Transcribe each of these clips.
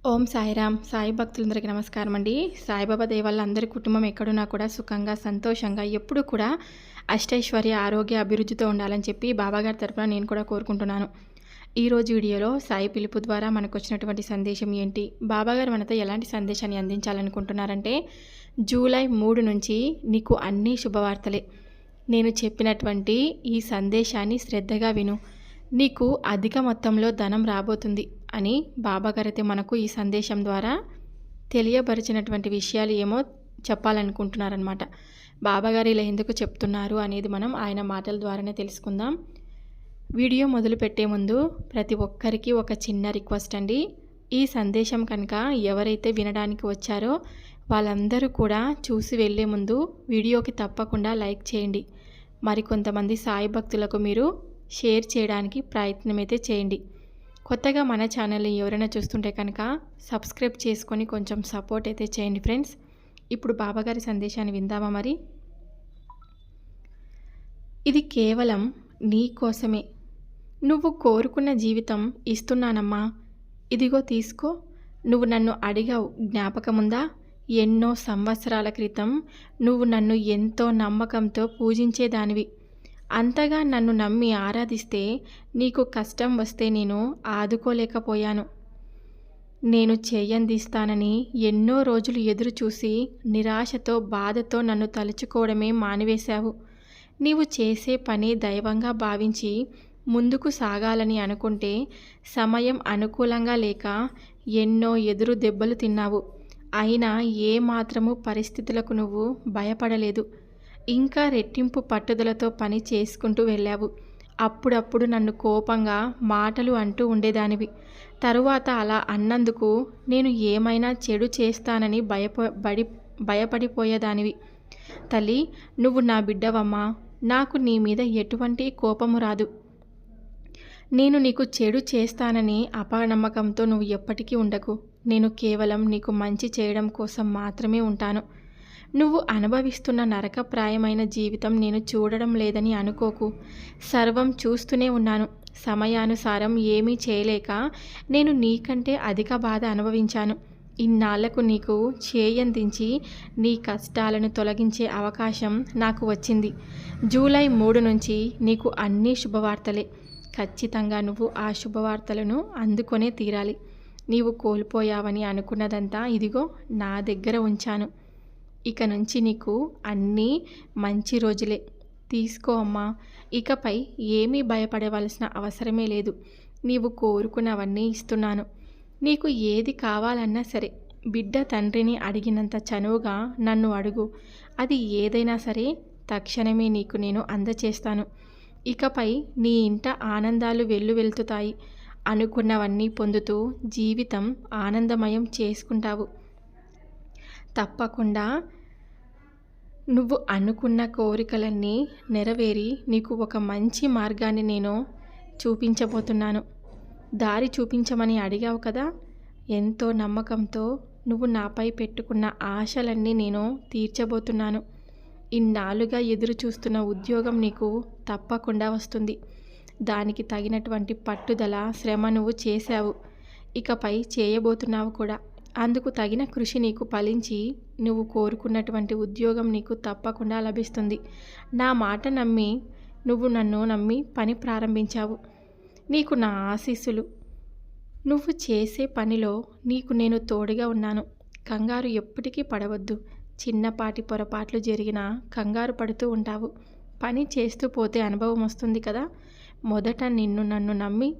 ఓం సాయిరామ్. సాయి భక్తులందరికీ నమస్కారం అండి. సాయిబాబా దయ వల్ల అందరి కుటుంబం ఎక్కడున్నా కూడా సుఖంగా, సంతోషంగా ఎప్పుడూ కూడా అష్టైశ్వర్య, ఆరోగ్య, అభివృద్ధితో ఉండాలని చెప్పి బాబాగారి తరపున నేను కూడా కోరుకుంటున్నాను. ఈరోజు వీడియోలో సాయి పిలుపు ద్వారా మనకొచ్చినటువంటి సందేశం ఏంటి, బాబాగారు మనతో ఎలాంటి సందేశాన్ని అందించాలనుకుంటున్నారంటే, జూలై 3 నుంచి నీకు అన్ని శుభవార్తలే. నేను చెప్పినటువంటి ఈ సందేశాన్ని శ్రద్ధగా విను. నీకు అధిక మొత్తంలో ధనం రాబోతుంది అని బాబాగారైతే మనకు ఈ సందేశం ద్వారా తెలియపరిచినటువంటి విషయాలు ఏమో చెప్పాలనుకుంటున్నారనమాట. బాబాగారు ఇలా ఎందుకు చెప్తున్నారు అనేది మనం ఆయన మాటల ద్వారానే తెలుసుకుందాం. వీడియో మొదలుపెట్టే ముందు ప్రతి ఒక్కరికి ఒక చిన్న రిక్వెస్ట్ అండి. ఈ సందేశం కనుక ఎవరైతే వినడానికి వచ్చారో వాళ్ళందరూ కూడా చూసి వెళ్ళే ముందు వీడియోకి తప్పకుండా లైక్ చేయండి. మరికొంతమంది సాయి భక్తులకు మీరు షేర్ చేయడానికి ప్రయత్నమైతే చేయండి. కొత్తగా మన ఛానల్ని ఎవరైనా చూస్తుంటే కనుక సబ్స్క్రైబ్ చేసుకొని కొంచెం సపోర్ట్ అయితే చేయండి ఫ్రెండ్స్. ఇప్పుడు బాబాగారి సందేశాన్ని విందామా మరి. ఇది కేవలం నీ కోసమే. నువ్వు కోరుకున్న జీవితం ఇస్తున్నానమ్మా. ఇదిగో తీసుకో. నువ్వు నన్ను అడిగావు, జ్ఞాపకముందా? ఎన్నో సంవత్సరాల క్రితం నువ్వు నన్ను ఎంతో నమ్మకంతో పూజించేదానివి. అంతగా నన్ను నమ్మి ఆరాధిస్తే నీకు కష్టం వస్తే నేను ఆదుకోలేకపోయాను. నేను చేయందిస్తానని ఎన్నో రోజులు ఎదురు చూసి నిరాశతో, బాధతో నన్ను తలుచుకోవడమే మానివేశావు. నీవు చేసే పని దైవంగా భావించి ముందుకు సాగాలని అనుకుంటే సమయం అనుకూలంగా లేక ఎన్నో ఎదురు దెబ్బలు తిన్నావు. అయినా ఏ మాత్రము పరిస్థితులకు నువ్వు భయపడలేదు. ఇంకా రెట్టింపు పట్టుదలతో పని చేసుకుంటూ వెళ్ళావు. అప్పుడప్పుడు నన్ను కోపంగా మాటలు అంటూ ఉండేదానివి. తరువాత అలా అన్నందుకు నేను ఏమైనా చెడు చేస్తానని భయపడిపోయేదానివి. తల్లి, నువ్వు నా బిడ్డవమ్మా. నాకు నీ మీద ఎటువంటి కోపము రాదు. నేను నీకు చెడు చేస్తానని అపనమ్మకంతో నువ్వు ఎప్పటికీ ఉండకు. నేను కేవలం నీకు మంచి చేయడం కోసం మాత్రమే ఉంటాను. నువ్వు అనుభవిస్తున్న నరకప్రాయమైన జీవితం నేను చూడడం లేదని అనుకోకు. సర్వం చూస్తూనే ఉన్నాను. సమయానుసారం ఏమీ చేయలేక నేను నీకంటే అధిక బాధ అనుభవించాను. ఇన్నాళ్లకు నీకు చేయందించి నీ కష్టాలను తొలగించే అవకాశం నాకు వచ్చింది. జూలై 3 నుంచి నీకు అన్ని శుభవార్తలే. ఖచ్చితంగా నువ్వు ఆ శుభవార్తలను అందుకొనే తీరాలి. నీవు కోల్పోయావని అనుకున్నదంతా ఇదిగో నా దగ్గర ఉంచాను. ఇక నుంచి నీకు అన్నీ మంచి రోజులే. తీసుకో అమ్మా. ఇకపై ఏమీ భయపడవలసిన అవసరమే లేదు. నీవు కోరుకున్నవన్నీ ఇస్తున్నాను. నీకు ఏది కావాలన్నా సరే బిడ్డ తండ్రిని అడిగినంత చనువుగా నన్ను అడుగు. అది ఏదైనా సరే తక్షణమే నీకు నేను అందచేస్తాను. ఇకపై నీ ఇంట ఆనందాలు వెల్లువెల్లుతాయి. అనుకున్నవన్నీ పొందుతూ జీవితం ఆనందమయం చేసుకుంటావు. తప్పకుండా నువ్వు అనుకున్న కోరికలన్నీ నెరవేరి నీకు ఒక మంచి మార్గాన్ని నేను చూపించబోతున్నాను. దారి చూపించమని అడిగావు కదా. ఎంతో నమ్మకంతో నువ్వు నాపై పెట్టుకున్న ఆశలన్నీ నేను తీర్చబోతున్నాను. ఇన్నాళ్ళుగా ఎదురు చూస్తున్న ఉద్యోగం నీకు తప్పకుండా వస్తుంది. దానికి తగినటువంటి పట్టుదల, శ్రమ నువ్వు చేశావు. ఇకపై చేయబోతున్నావు కూడా. అందుకు తగిన కృషి నీకు ఫలించి నువ్వు కోరుకున్నటువంటి ఉద్యోగం నీకు తప్పకుండా లభిస్తుంది. నా మాట నమ్మి నువ్వు నన్ను నమ్మి పని ప్రారంభించావు. నీకు నా ఆశీస్సులు. నువ్వు చేసే పనిలో నీకు నేను తోడుగా ఉన్నాను. కంగారు ఎప్పటికీ పడవద్దు. చిన్నపాటి పొరపాట్లు జరిగినా కంగారు పడుతూ ఉంటావు. పని చేస్తూ పోతే అనుభవం వస్తుంది కదా. మొదట నన్ను నమ్మి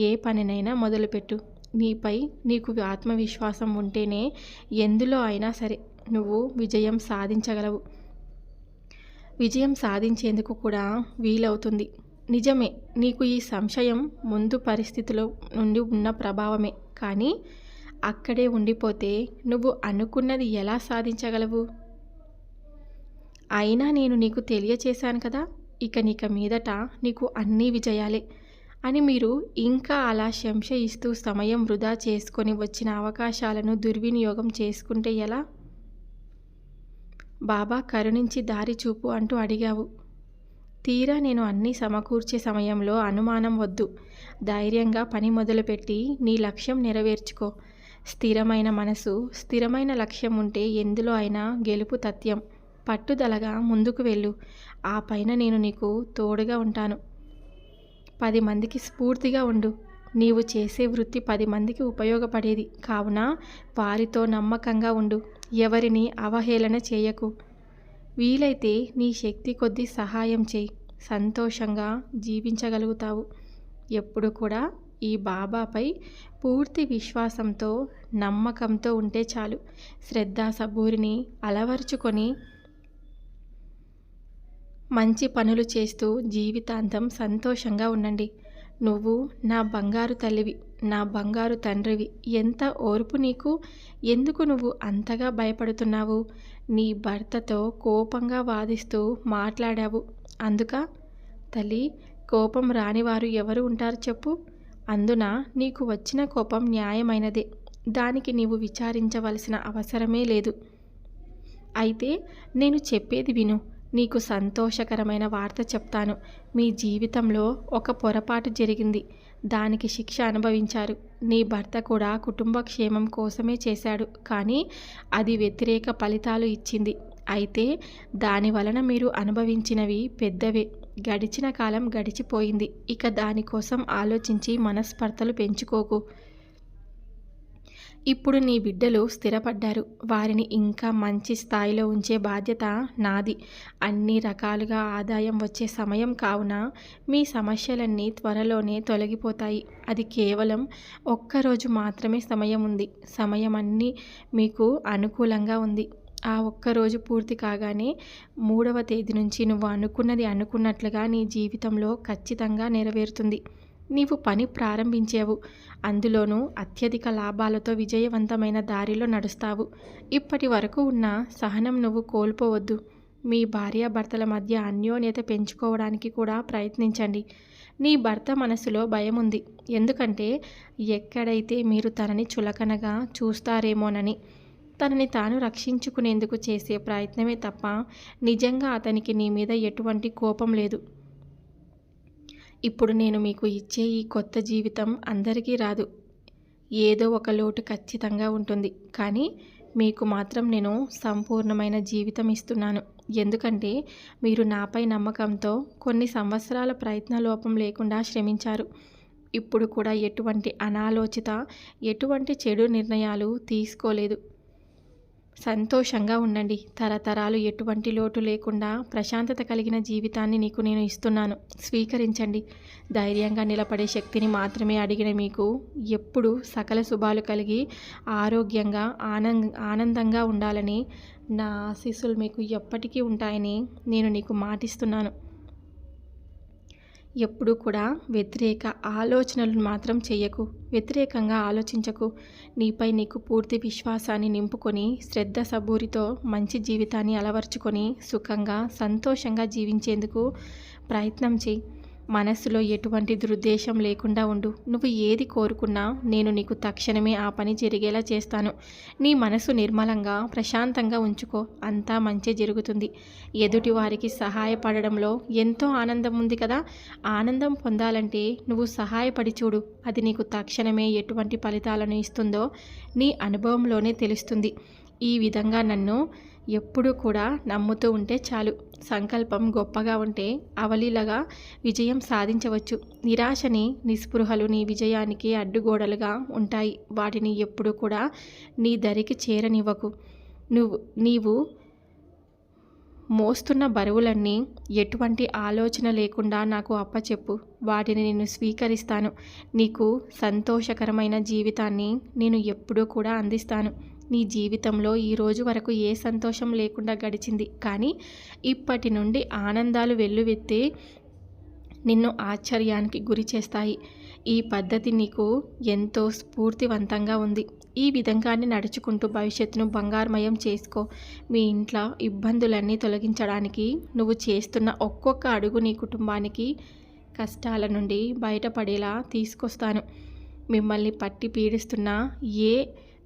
ఏ పనినైనా మొదలుపెట్టు. నీపై నీకు ఆత్మవిశ్వాసం ఉంటేనే ఎందులో అయినా సరే నువ్వు విజయం సాధించగలవు. విజయం సాధించేందుకు కూడా వీలవుతుంది. నిజమే, నీకు ఈ సంశయం ముందు పరిస్థితుల నుండి ఉన్న ప్రభావమే. కానీ అక్కడే ఉండిపోతే నువ్వు అనుకున్నది ఎలా సాధించగలవు? అయినా నేను నీకు తెలియచేశాను కదా. ఇక మీదట నీకు అన్నీ విజయాలే అని మీరు ఇంకా అలా సంశయిస్తూ సమయం వృధా చేసుకొని వచ్చిన అవకాశాలను దుర్వినియోగం చేసుకుంటే ఎలా? బాబా కరుణించి దారి చూపు అంటూ అడిగావు. తీరా నేను అన్నీ సమకూర్చే సమయంలో అనుమానం వద్దు. ధైర్యంగా పని మొదలుపెట్టి నీ లక్ష్యం నెరవేర్చుకో. స్థిరమైన మనసు, స్థిరమైన లక్ష్యం ఉంటే ఎందులో అయినా గెలుపు తథ్యం. పట్టుదలగా ముందుకు వెళ్ళు. ఆ పైన నేను నీకు తోడుగా ఉంటాను. 10 మందికి స్ఫూర్తిగా ఉండు. నీవు చేసే వృత్తి 10 మందికి ఉపయోగపడేది కావున వారితో నమ్మకంగా ఉండు. ఎవరిని అవహేళన చేయకు. వీలైతే నీ శక్తి కొద్దీ సహాయం చేయి. సంతోషంగా జీవించగలుగుతావు. ఎప్పుడు కూడా ఈ బాబాపై పూర్తి విశ్వాసంతో, నమ్మకంతో ఉంటే చాలు. శ్రద్ధాసబూరిని అలవర్చుకొని మంచి పనులు చేస్తూ జీవితాంతం సంతోషంగా ఉండండి. నువ్వు నా బంగారు తల్లివి, నా బంగారు తండ్రివి. ఎంత ఓర్పు నీకు! ఎందుకు నువ్వు అంతగా భయపడుతున్నావు? నీ భర్తతో కోపంగా వాదిస్తూ మాట్లాడావు అందుక? తల్లి, కోపం రానివారు ఎవరు ఉంటారు చెప్పు? అందున నీకు వచ్చిన కోపం న్యాయమైనదే. దానికి నీవు విచారించవలసిన అవసరమే లేదు. అయితే నేను చెప్పేది విను. నీకు సంతోషకరమైన వార్త చెప్తాను. మీ జీవితంలో ఒక పొరపాటు జరిగింది. దానికి శిక్ష అనుభవించారు. నీ భర్త కూడా కుటుంబ క్షేమం కోసమే చేశాడు. కానీ అది వ్యతిరేక ఫలితాలు ఇచ్చింది. అయితే దాని వలన మీరు అనుభవించినవి పెద్దవే. గడిచిన కాలం గడిచిపోయింది. ఇక దానికోసం ఆలోచించి మనస్పర్ధలు పెంచుకోకు. ఇప్పుడు నీ బిడ్డలు స్థిరపడ్డారు. వారిని ఇంకా మంచి స్థాయిలో ఉంచే బాధ్యత నాది. అన్ని రకాలుగా ఆదాయం వచ్చే సమయం కావున మీ సమస్యలన్నీ త్వరలోనే తొలగిపోతాయి. అది కేవలం ఒక్కరోజు మాత్రమే సమయం ఉంది. సమయం అన్నీ మీకు అనుకూలంగా ఉంది. ఆ ఒక్కరోజు పూర్తి కాగానే 3వ తేదీ నుంచి నువ్వు అనుకున్నది అనుకున్నట్లుగా నీ జీవితంలో ఖచ్చితంగా నెరవేరుతుంది. నీవు పని ప్రారంభించావు. అందులోనూ అత్యధిక లాభాలతో విజయవంతమైన దారిలో నడుస్తావు. ఇప్పటి వరకు ఉన్న సహనం నువ్వు కోల్పోవద్దు. మీ భార్యాభర్తల మధ్య అన్యోన్యత పెంచుకోవడానికి కూడా ప్రయత్నించండి. నీ భర్త మనసులో భయం ఉంది. ఎందుకంటే ఎక్కడైతే మీరు తనని చులకనగా చూస్తారేమోనని. తనని తాను రక్షించుకునేందుకు చేసే ప్రయత్నమే తప్ప నిజంగా అతనికి నీ మీద ఎటువంటి కోపం లేదు. ఇప్పుడు నేను మీకు ఇచ్చే ఈ కొత్త జీవితం అందరికీ రాదు. ఏదో ఒక లోటు ఖచ్చితంగా ఉంటుంది. కానీ మీకు మాత్రం నేను సంపూర్ణమైన జీవితం ఇస్తున్నాను. ఎందుకంటే మీరు నాపై నమ్మకంతో కొన్ని సంవత్సరాల ప్రయత్న లోపం లేకుండా శ్రమించారు. ఇప్పుడు కూడా ఎటువంటి అనాలోచిత, ఎటువంటి చెడు నిర్ణయాలు తీసుకోలేదు. సంతోషంగా ఉండండి. తరతరాలు ఎటువంటి లోటు లేకుండా ప్రశాంతత కలిగిన జీవితాన్ని నీకు నేను ఇస్తున్నాను. స్వీకరించండి. ధైర్యంగా నిలబడే శక్తిని మాత్రమే అడిగిన మీకు ఎప్పుడు సకల శుభాలు కలిగి ఆరోగ్యంగా ఆనందంగా ఉండాలని నా ఆశీస్సులు మీకు ఎప్పటికీ ఉంటాయని నేను నీకు మాటిస్తున్నాను. ఎప్పుడూ కూడా వ్యతిరేక ఆలోచనలు మాత్రం చెయ్యకు. వ్యతిరేకంగా ఆలోచించకు. నీపై నీకు పూర్తి విశ్వాసాన్ని నింపుకొని శ్రద్ధ సబూరితో మంచి జీవితాన్ని అలవర్చుకొని సుఖంగా సంతోషంగా జీవించేందుకు ప్రయత్నం చేయి. మనస్సులో ఎటువంటి దురుద్దేశం లేకుండా ఉండు. నువ్వు ఏది కోరుకున్నా నేను నీకు తక్షణమే ఆ పని జరిగేలా చేస్తాను. నీ మనసు నిర్మలంగా ప్రశాంతంగా ఉంచుకో. అంతా మంచి జరుగుతుంది. ఎదుటి వారికి సహాయపడడంలో ఎంతో ఆనందం ఉంది కదా. ఆనందం పొందాలంటే నువ్వు సహాయపడి చూడు. అది నీకు తక్షణమే ఎటువంటి ఫలితాలను ఇస్తుందో నీ అనుభవంలోనే తెలుస్తుంది. ఈ విధంగా నన్ను ఎప్పుడూ కూడా నమ్ముతూ ఉంటే చాలు. సంకల్పం గొప్పగా ఉంటే అవలీలగా విజయం సాధించవచ్చు. నిరాశని, నిస్పృహలు నీ విజయానికి అడ్డుగోడలుగా ఉంటాయి. వాటిని ఎప్పుడూ కూడా నీ దరికి చేరనివ్వకు. నీవు మోస్తున్న బరువులన్నీ ఎటువంటి ఆలోచన లేకుండా నాకు అప్పచెప్పు. వాటిని నేను స్వీకరిస్తాను. నీకు సంతోషకరమైన జీవితాన్ని నేను ఎప్పుడూ కూడా అందిస్తాను. నీ జీవితంలో ఈ రోజు వరకు ఏ సంతోషం లేకుండా గడిచింది. కానీ ఇప్పటి నుండి ఆనందాలు వెల్లువెత్తి నిన్ను ఆశ్చర్యానికి గురి చేస్తాయి. ఈ పద్ధతి నీకు ఎంతో స్ఫూర్తివంతంగా ఉంది. ఈ విధంగానే నడుచుకుంటూ భవిష్యత్తును బంగారుమయం చేసుకో. మీ ఇంట్లో ఇబ్బందులన్నీ తొలగించడానికి నువ్వు చేస్తున్న ఒక్కొక్క అడుగు నీ కుటుంబానికి కష్టాల నుండి బయటపడేలా తీసుకొస్తాను. మిమ్మల్ని పట్టి పీడిస్తున్న ఏ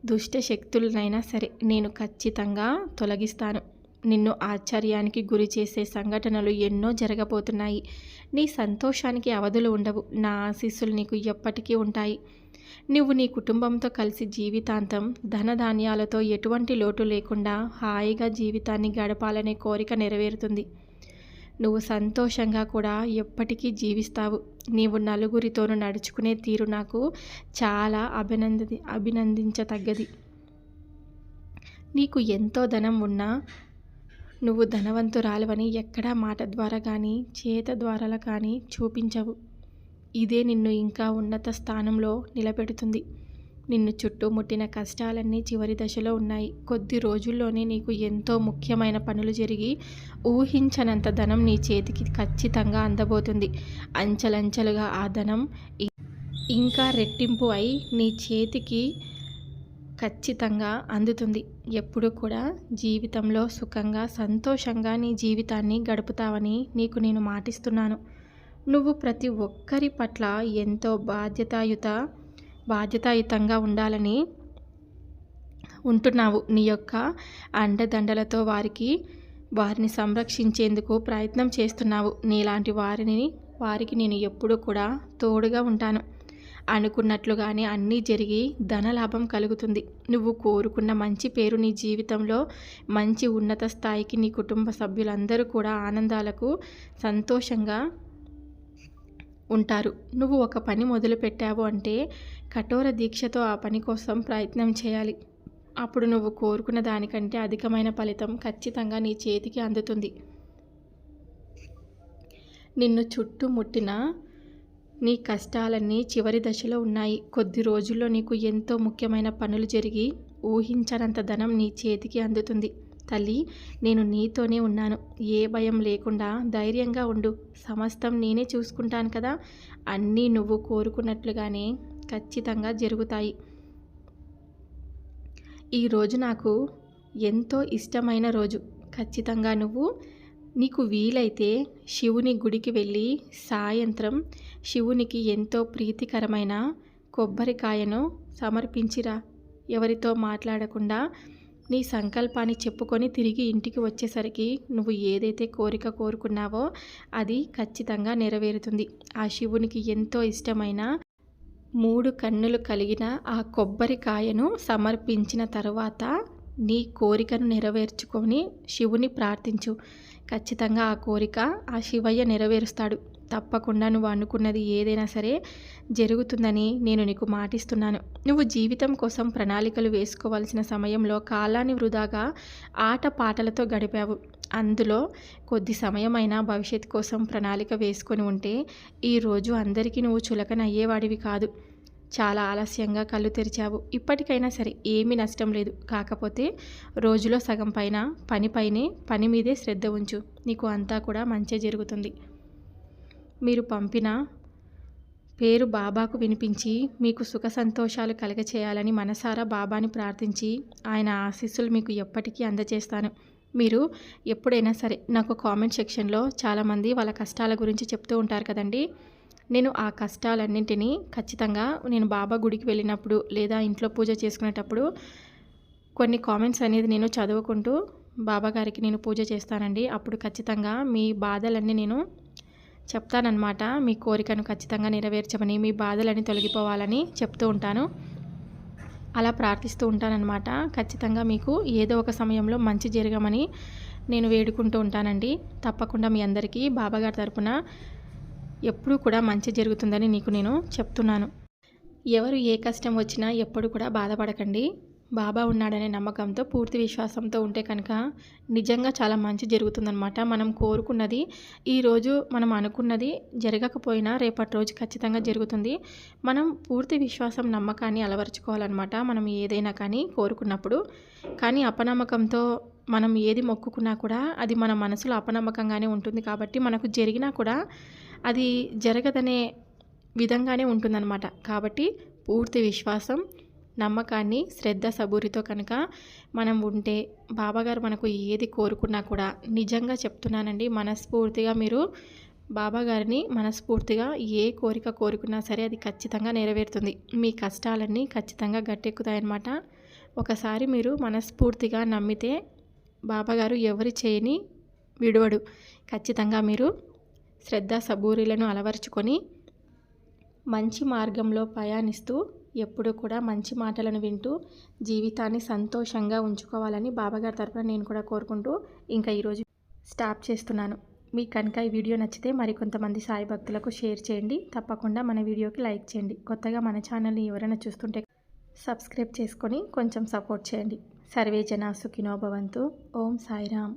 దుష్ట శక్తులనైనా సరే నేను ఖచ్చితంగా తొలగిస్తాను. నిన్ను ఆశ్చర్యానికి గురి చేసే సంఘటనలు ఎన్నో జరగబోతున్నాయి. నీ సంతోషానికి అవధులు ఉండవు. నా ఆశీస్సులు నీకు ఎప్పటికీ ఉంటాయి. నువ్వు నీ కుటుంబంతో కలిసి జీవితాంతం ధనధాన్యాలతో ఎటువంటి లోటు లేకుండా హాయిగా జీవితాన్ని గడపాలనే కోరిక నెరవేరుతుంది. నువ్వు సంతోషంగా కూడా ఎప్పటికీ జీవిస్తావు. నీవు నలుగురితోనూ నడుచుకునే తీరు నాకు చాలా అభినందించతగ్గది. నీకు ఎంతో ధనం ఉన్నా నువ్వు ధనవంతురాలివని ఎక్కడా మాట ద్వారా కానీ చేత ద్వారా కానీ చూపించవు. ఇదే నిన్ను ఇంకా ఉన్నత స్థానంలో నిలబెడుతుంది. నిన్ను చుట్టుముట్టిన కష్టాలన్నీ చివరి దశలో ఉన్నాయి. కొద్ది రోజుల్లోనే నీకు ఎంతో ముఖ్యమైన పనులు జరిగి ఊహించనంత ధనం నీ చేతికి ఖచ్చితంగా అందబోతుంది. అంచెలంచెలుగా ఆ ధనం ఇంకా రెట్టింపు అయి నీ చేతికి ఖచ్చితంగా అందుతుంది. ఎప్పుడు కూడా జీవితంలో సుఖంగా సంతోషంగా నీ జీవితాన్ని గడుపుతావని నీకు నేను మాటిస్తున్నాను. నువ్వు ప్రతి ఒక్కరి పట్ల ఎంతో బాధ్యతాయుతంగా ఉండాలని ఉంటున్నావు. నీ యొక్క అండదండలతో వారిని సంరక్షించేందుకు ప్రయత్నం చేస్తున్నావు. నీలాంటి వారికి నేను ఎప్పుడూ కూడా తోడుగా ఉంటాను. అనుకున్నట్లుగానే అన్నీ జరిగి ధనలాభం కలుగుతుంది. నువ్వు కోరుకున్న మంచి పేరు నీ జీవితంలో మంచి ఉన్నత స్థాయికి నీ కుటుంబ సభ్యులందరూ కూడా ఆనందాలకు సంతోషంగా ఉంటారు. నువ్వు ఒక పని మొదలుపెట్టావు అంటే కఠోర దీక్షతో ఆ పని కోసం ప్రయత్నం చేయాలి. అప్పుడు నువ్వు కోరుకున్న దానికంటే అధికమైన ఫలితం ఖచ్చితంగా నీ చేతికి అందుతుంది. నిన్ను చుట్టుముట్టిన నీ కష్టాలన్నీ చివరి దశలో ఉన్నాయి. కొద్ది రోజుల్లో నీకు ఎంతో ముఖ్యమైన పనులు జరిగి ఊహించనంత ధనం నీ చేతికి అందుతుంది. తల్లి, నేను నీతోనే ఉన్నాను. ఏ భయం లేకుండా ధైర్యంగా ఉండు. సమస్తం నేనే చూసుకుంటాను కదా. అన్నీ నువ్వు కోరుకున్నట్లుగానే ఖచ్చితంగా జరుగుతాయి. ఈరోజు నాకు ఎంతో ఇష్టమైన రోజు. ఖచ్చితంగా నీకు వీలైతే శివుని గుడికి వెళ్ళి సాయంత్రం శివునికి ఎంతో ప్రీతికరమైన కొబ్బరికాయను సమర్పించిరా. ఎవరితో మాట్లాడకుండా నీ సంకల్పాన్ని చెప్పుకొని తిరిగి ఇంటికి వచ్చేసరికి నువ్వు ఏదైతే కోరిక కోరుకున్నావో అది ఖచ్చితంగా నెరవేరుతుంది. ఆ శివునికి ఎంతో ఇష్టమైన 3 కన్నులు కలిగిన ఆ కొబ్బరికాయను సమర్పించిన తరువాత నీ కోరికను నెరవేర్చుకొని శివుని ప్రార్థించు. ఖచ్చితంగా ఆ కోరిక ఆ శివయ్య నెరవేరుస్తాడు. తప్పకుండా నువ్వు అనుకున్నది ఏదైనా సరే జరుగుతుందని నేను నీకు మాటిస్తున్నాను. నువ్వు జీవితం కోసం ప్రణాళికలు వేసుకోవాల్సిన సమయంలో కాలాన్ని వృధాగా ఆటపాటలతో గడిపావు. అందులో కొద్ది సమయమైనా భవిష్యత్తు కోసం ప్రణాళిక వేసుకొని ఉంటే ఈరోజు అందరికీ నువ్వు చులకన అయ్యేవాడివి కాదు. చాలా ఆలస్యంగా కళ్ళు తెరిచావు. ఇప్పటికైనా సరే ఏమీ నష్టం లేదు. కాకపోతే రోజులో సగం పని మీదే శ్రద్ధ ఉంచు. నీకు అంతా కూడా మంచి జరుగుతుంది. మీరు పంపిన పేరు బాబాకు వినిపించి మీకు సుఖ సంతోషాలు కలగచేయాలని మనసారా బాబాని ప్రార్థించి ఆయన ఆశీస్సులు మీకు ఎప్పటికీ అందజేస్తాను. మీరు ఎప్పుడైనా సరే నాకు కామెంట్ సెక్షన్లో చాలామంది వాళ్ళ కష్టాల గురించి చెప్తూ ఉంటారు కదండి. నేను ఆ కష్టాలన్నింటినీ ఖచ్చితంగా నేను బాబా గుడికి వెళ్ళినప్పుడు లేదా ఇంట్లో పూజ చేసుకునేటప్పుడు కొన్ని కామెంట్స్ అనేది నేను చదువుకుంటూ బాబా గారికి నేను పూజ చేస్తానండి. అప్పుడు ఖచ్చితంగా మీ బాధలన్నీ నేను చెప్తానన్నమాట. మీ కోరికను ఖచ్చితంగా నెరవేర్చమని, మీ బాధలని తొలగిపోవాలని చెప్తూ ఉంటాను. అలా ప్రార్థిస్తూ ఉంటానన్నమాట. ఖచ్చితంగా మీకు ఏదో ఒక సమయంలో మంచి జరగమని నేను వేడుకుంటూ ఉంటానండి. తప్పకుండా మీ అందరికీ బాబాగారి తరపున ఎప్పుడూ కూడా మంచి జరుగుతుందని నేను చెప్తున్నాను. ఎవరు ఏ కష్టం వచ్చినా ఎప్పుడు కూడా బాధపడకండి. బాబా ఉన్నాడనే నమ్మకంతో పూర్తి విశ్వాసంతో ఉంటే కనుక నిజంగా చాలా మంచి జరుగుతుందన్నమాట. మనం కోరుకున్నది ఈరోజు మనం అనుకున్నది జరగకపోయినా రేపటి రోజు ఖచ్చితంగా జరుగుతుంది. మనం పూర్తి విశ్వాసం నమ్మకాన్ని అలవరుచుకోవాలన్నమాట. మనం ఏదైనా కానీ కోరుకున్నప్పుడు. కానీ అపనమ్మకంతో మనం ఏది మొక్కుకున్నా కూడా అది మన మనసులో అపనమ్మకంగానే ఉంటుంది. కాబట్టి మనకు జరిగినా కూడా అది జరగదనే విధంగానే ఉంటుందన్నమాట. కాబట్టి పూర్తి విశ్వాసం నమ్మకాన్ని శ్రద్ధ సబూరితో కనుక మనం ఉంటే బాబాగారు మనకు ఏది కోరుకున్నా కూడా నిజంగా చెప్తున్నానండి, మనస్ఫూర్తిగా మీరు బాబాగారిని మనస్ఫూర్తిగా ఏ కోరిక కోరుకున్నా సరే అది ఖచ్చితంగా నెరవేరుతుంది. మీ కష్టాలన్నీ ఖచ్చితంగా గట్టెక్కుతాయన్నమాట. ఒకసారి మీరు మనస్ఫూర్తిగా నమ్మితే బాబాగారు ఎవరి చేయని విడువడు. ఖచ్చితంగా మీరు శ్రద్ధ సబూరీలను అలవర్చుకొని మంచి మార్గంలో ప్రయాణిస్తూ ఎప్పుడూ కూడా మంచి మాటలను వింటూ జీవితాన్ని సంతోషంగా ఉంచుకోవాలని బాబాగారి తరపున నేను కూడా కోరుకుంటూ ఇంకా ఈరోజు స్టాప్ చేస్తున్నాను. మీకు కనుక ఈ వీడియో నచ్చితే మరికొంతమంది సాయి భక్తులకు షేర్ చేయండి. తప్పకుండా మన వీడియోకి లైక్ చేయండి. కొత్తగా మన ఛానల్ని ఎవరైనా చూస్తుంటే సబ్స్క్రైబ్ చేసుకొని కొంచెం సపోర్ట్ చేయండి. సర్వే జనా సుఖినో భవంతు. ఓం సాయిరామ్.